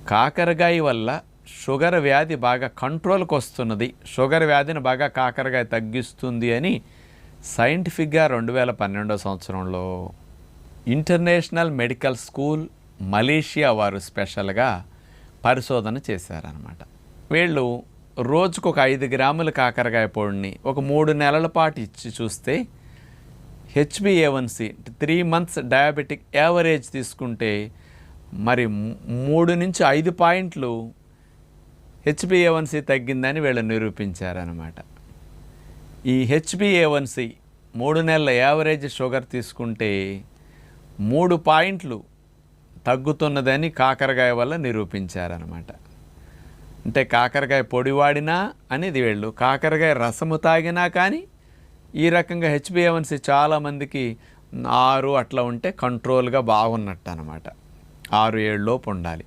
కాకరకాయ వల్ల షుగర్ వ్యాధి బాగా కంట్రోల్కి వస్తున్నది, షుగర్ వ్యాధిని బాగా కాకరకాయ తగ్గిస్తుంది అని సైంటిఫిక్గా 2012 సంవత్సరంలో ఇంటర్నేషనల్ మెడికల్ స్కూల్ మలేషియా వారు స్పెషల్గా పరిశోధన చేశారనమాట. వీళ్ళు రోజుకు ఒక 5 గ్రాముల కాకరకాయ పొడిని ఒక 3 నెలల పాటు ఇచ్చి చూస్తే HbA1c 3 months డయాబెటిక్ యావరేజ్ తీసుకుంటే మరి 3 నుంచి 5 పాయింట్లు HbA1c తగ్గిందని వీళ్ళు నిరూపించారనమాట. ఈ HbA1c 3 నెలల యావరేజ్ షుగర్ తీసుకుంటే 3 పాయింట్లు తగ్గుతున్నదని కాకరకాయ వల్ల నిరూపించారనమాట. అంటే కాకరకాయ పొడి వాడినా అనేది వీళ్ళు కాకరకాయ రసము తాగినా కానీ ఈ రకంగా HbA1c చాలామందికి 6 అట్లా ఉంటే కంట్రోల్గా బాగున్నట్టు అనమాట. 6-7 లోపు ఉండాలి.